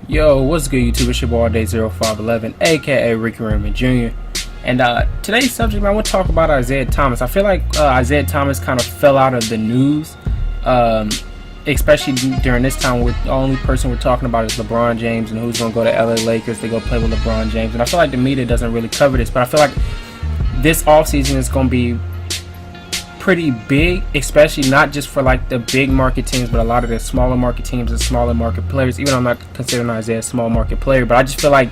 Yo, what's good YouTube? It's your boy Day0511, aka Ricky Raymond Jr. And today's subject, man, we'll talk about Isaiah Thomas. I feel like Isaiah Thomas kind of fell out of the news, especially during this time. The only person we're talking about is LeBron James and who's going to go to LA Lakers to go play with LeBron James. And I feel like the media doesn't really cover this, but I feel like this offseason is going to be pretty big, especially not just for like the big market teams, but a lot of the smaller market teams and smaller market players. Even though I'm not considering Isaiah a small market player, but I just feel like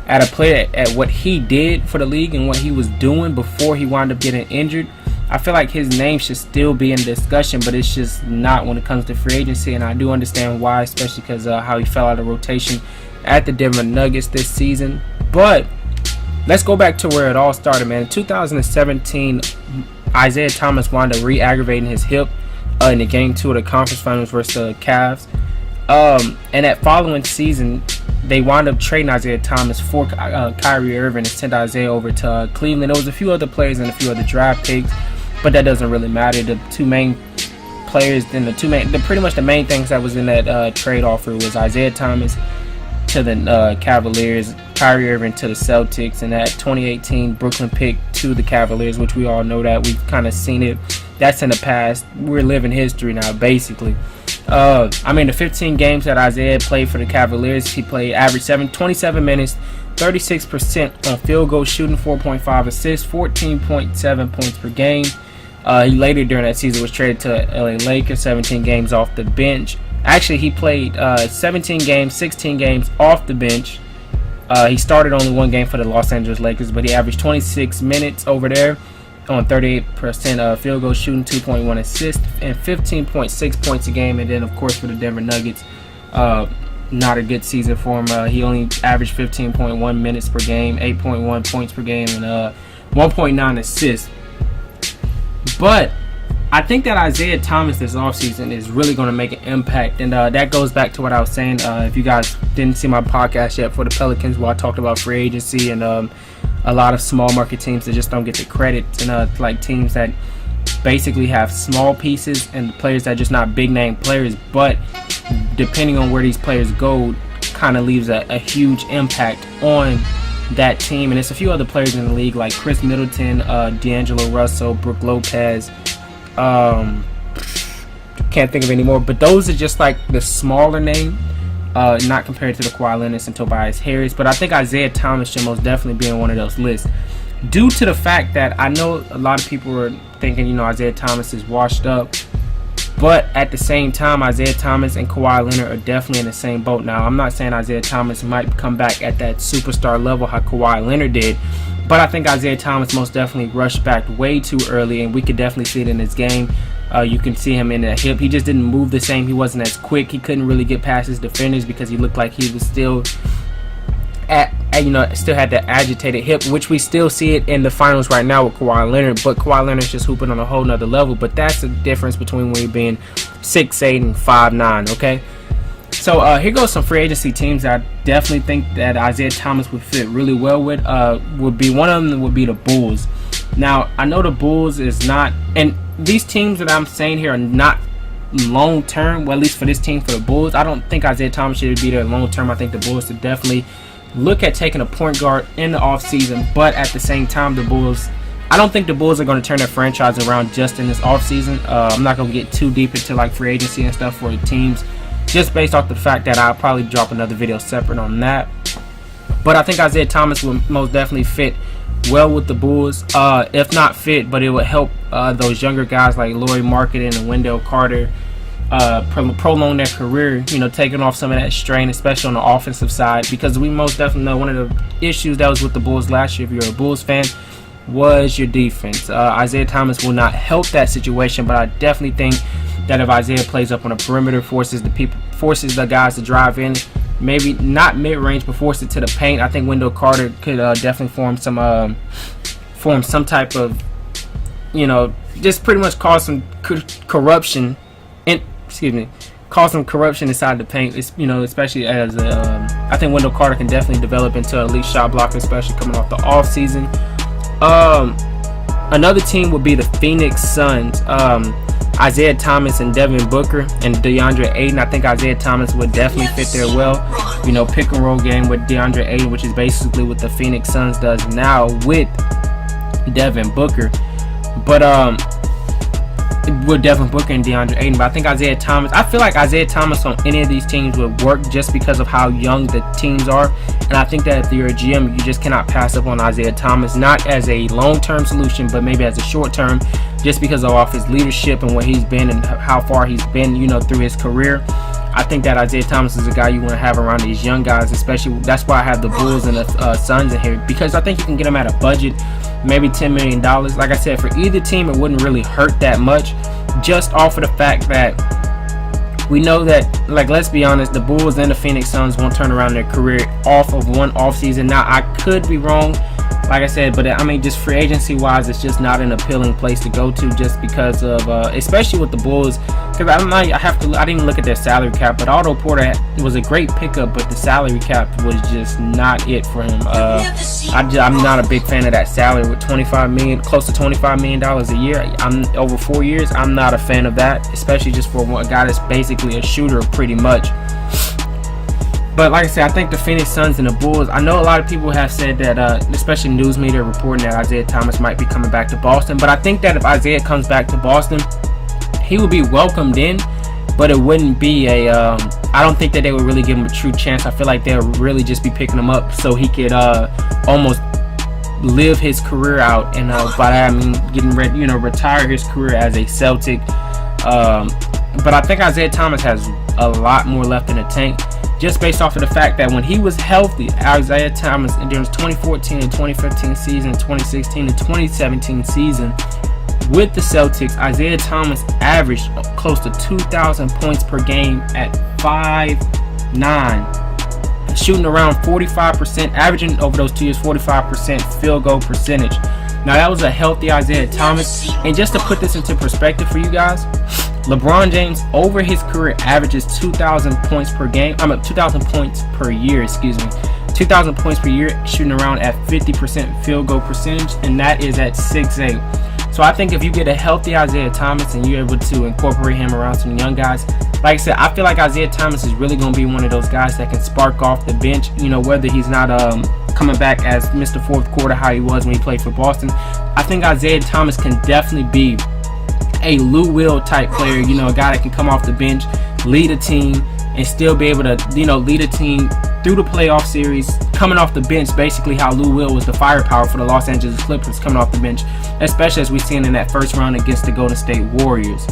at a player at what he did for the league and what he was doing before he wound up getting injured, I feel like his name should still be in discussion, but it's just not when it comes to free agency. And I do understand why, especially because how he fell out of rotation at the Denver Nuggets this season. But let's go back to where it all started, man. In 2017, Isaiah Thomas wound up re-aggravating his hip in the game 2 of the conference finals versus the Cavs. And that following season, they wound up trading Isaiah Thomas for Kyrie Irving and sent Isaiah over to Cleveland. There was a few other players and a few other draft picks, but that doesn't really matter. The two main players, and pretty much the main things that was in that trade offer was Isaiah Thomas to the Cavaliers, Kyrie Irving to the Celtics, and that 2018 Brooklyn pick to the Cavaliers, which we all know that we've kind of seen it. That's in the past. We're living history now, basically. I mean, the 15 games that Isaiah played for the Cavaliers, he played average 27 minutes, 36% on field goal shooting, 4.5 assists, 14.7 points per game. He later during that season was traded to LA Lakers, 17 games off the bench. Actually, he played 17 games, 16 games off the bench. He started only one game for the Los Angeles Lakers, but he averaged 26 minutes over there on 38% field goal shooting, 2.1 assists, and 15.6 points a game. And then, of course, for the Denver Nuggets, not a good season for him. He only averaged 15.1 minutes per game, 8.1 points per game, and 1.9 assists. But I think that Isaiah Thomas this offseason is really going to make an impact, and that goes back to what I was saying. If you guys didn't see my podcast yet for the Pelicans, where I talked about free agency and a lot of small market teams that just don't get the credit, and like teams that basically have small pieces and players that are just not big name players, but depending on where these players go, kind of leaves a huge impact on that team. And there's a few other players in the league like Chris Middleton, D'Angelo Russell, Brook Lopez. Can't think of any more, but those are just like the smaller name, not compared to the Kawhi Leonard and Tobias Harris. But I think Isaiah Thomas should most definitely be on one of those lists, due to the fact that I know a lot of people are thinking, Isaiah Thomas is washed up, but at the same time, Isaiah Thomas and Kawhi Leonard are definitely in the same boat. Now, I'm not saying Isaiah Thomas might come back at that superstar level how Kawhi Leonard did, but I think Isaiah Thomas most definitely rushed back way too early, and we could definitely see it in his game. You can see him in the hip. He just didn't move the same. He wasn't as quick. He couldn't really get past his defenders because he looked like he was still still had that agitated hip, which we still see it in the finals right now with Kawhi Leonard. But Kawhi Leonard's just hooping on a whole nother level. But that's the difference between when you're being 6'8" and 5'9", okay? So here goes some free agency teams that I definitely think that Isaiah Thomas would fit really well with. One of them would be the Bulls. Now, I know the Bulls is not, and these teams that I'm saying here are not long term. Well, at least for this team, for the Bulls, I don't think Isaiah Thomas should be there long term. I think the Bulls should definitely look at taking a point guard in the offseason. But at the same time, I don't think the Bulls are going to turn their franchise around just in this offseason. I'm not going to get too deep into like free agency and stuff for the teams, just based off the fact that I'll probably drop another video separate on that. But I think Isaiah Thomas will most definitely fit well with the Bulls, if not fit, but it would help those younger guys like Lauri Markkanen and Wendell Carter prolong their career, taking off some of that strain, especially on the offensive side, because we most definitely know one of the issues that was with the Bulls last year, if you're a Bulls fan, was your defense. Isaiah Thomas will not help that situation, but I definitely think that if Isaiah plays up on a perimeter, forces the guys to drive in, maybe not mid-range, but force it to the paint, I think Wendell Carter could definitely form some type of, just pretty much cause some corruption, cause some corruption inside the paint. Especially as I think Wendell Carter can definitely develop into an elite shot blocker, especially coming off the off season. Another team would be the Phoenix Suns. Isaiah Thomas and Devin Booker and DeAndre Ayton. I think Isaiah Thomas would definitely fit there well. you know, pick and roll game with DeAndre Ayton, which is basically what the Phoenix Suns does now with Devin Booker. But with Devin Booker and DeAndre Ayton. But I think Isaiah Thomas, I feel like Isaiah Thomas on any of these teams would work just because of how young the teams are. And I think that if you're a GM, you just cannot pass up on Isaiah Thomas, not as a long-term solution, but maybe as a short-term, just because of his leadership and what he's been and how far he's been, you know, through his career. I think that Isaiah Thomas is a guy you want to have around these young guys, especially. That's why I have the Bulls and the Suns in here, because I think you can get them at a budget, maybe $10 million. Like I said, for either team, it wouldn't really hurt that much, just off of the fact that we know that, like, let's be honest, the Bulls and the Phoenix Suns won't turn around their career off of one offseason. Now, I could be wrong, like I said, but I mean, just free agency wise, it's just not an appealing place to go to, just because of especially with the Bulls, because I didn't look at their salary cap, but Otto Porter was a great pickup, but the salary cap was just not it for him. I'm not a big fan of that salary with $25 million, close to $25 million a year. I'm over 4 years. I'm not a fan of that, especially just for a guy that's basically a shooter pretty much. But like I said, I think the Phoenix Suns and the Bulls, I know a lot of people have said that, especially news media reporting that Isaiah Thomas might be coming back to Boston. But I think that if Isaiah comes back to Boston, he would be welcomed in, but it wouldn't be I don't think that they would really give him a true chance. I feel like they'll really just be picking him up so he could almost live his career out. And by that I mean getting ready, you know, retire his career as a Celtic. But I think Isaiah Thomas has a lot more left in the tank, just based off of the fact that when he was healthy, Isaiah Thomas, and during 2014 and 2015 season, 2016 and 2017 season with the Celtics, Isaiah Thomas averaged close to 2,000 points per game at 5'9", shooting around 45%, averaging over those 2 years 45% field goal percentage. Now that was a healthy Isaiah Thomas, and just to put this into perspective for you guys, LeBron James over his career averages 2,000 points per game. 2,000 points per year, 2,000 points per year, shooting around at 50% field goal percentage, and that is at 6'8". So I think if you get a healthy Isaiah Thomas and you're able to incorporate him around some young guys, like I said, I feel like Isaiah Thomas is really going to be one of those guys that can spark off the bench, you know, whether he's not coming back as Mr. Fourth Quarter how he was when he played for Boston. I think Isaiah Thomas can definitely be a Lou Will type player, you know, a guy that can come off the bench, lead a team, and still be able to, you know, lead a team through the playoff series, coming off the bench, basically how Lou Will was the firepower for the Los Angeles Clippers, coming off the bench, especially as we've seen in that first round against the Golden State Warriors.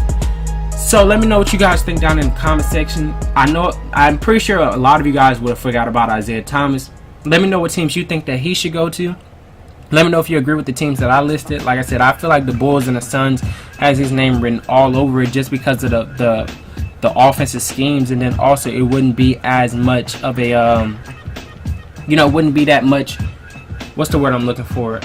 So let me know what you guys think down in the comment section. I'm pretty sure a lot of you guys would have forgot about Isaiah Thomas. Let me know what teams you think that he should go to. Let me know if you agree with the teams that I listed. Like I said, I feel like the Bulls and the Suns has his name written all over it, just because of the offensive schemes, and then also it wouldn't be as much of a wouldn't be that much, what's the word I'm looking for,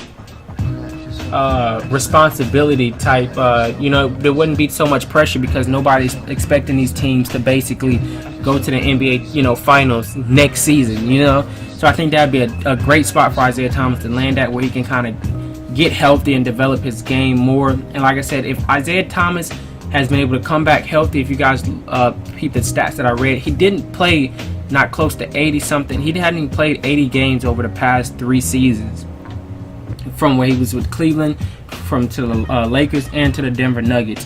responsibility type, there wouldn't be so much pressure, because nobody's expecting these teams to basically go to the NBA finals next season, so I think that'd be a great spot for Isaiah Thomas to land at, where he can kind of get healthy and develop his game more. And like I said, if Isaiah Thomas has been able to come back healthy, if you guys peep the stats that I read, he didn't play not close to 80 something. He hadn't even played 80 games over the past 3 seasons, from where he was with Cleveland, to the Lakers, and to the Denver Nuggets.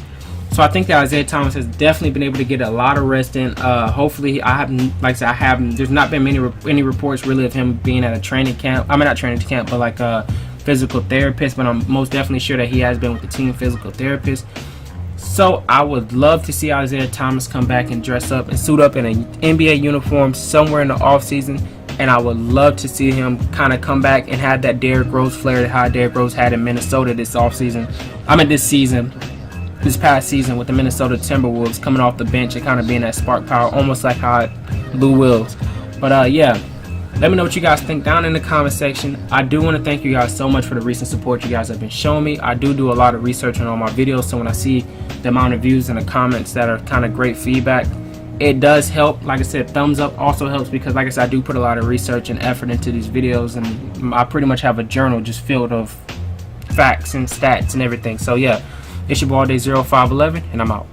So I think that Isaiah Thomas has definitely been able to get a lot of rest in. Hopefully, there's not been any reports really of him being at a training camp. I mean, not training camp, but like a physical therapist. But I'm most definitely sure that he has been with the team physical therapist. So I would love to see Isaiah Thomas come back and dress up and suit up in an NBA uniform somewhere in the offseason. And I would love to see him kind of come back and have that Derrick Rose flair that how Derrick Rose had in Minnesota this past season with the Minnesota Timberwolves, coming off the bench and kind of being that spark power, almost like how Lou Wills. But yeah, let me know what you guys think down in the comment section. I do want to thank you guys so much for the recent support you guys have been showing me. I do a lot of research on all my videos, so when I see the amount of views and the comments that are kind of great feedback, it does help. Like I said, thumbs up also helps, because like I said, I do put a lot of research and effort into these videos, and I pretty much have a journal just filled of facts and stats and everything. So yeah, it's your boy Day 0511, and I'm out.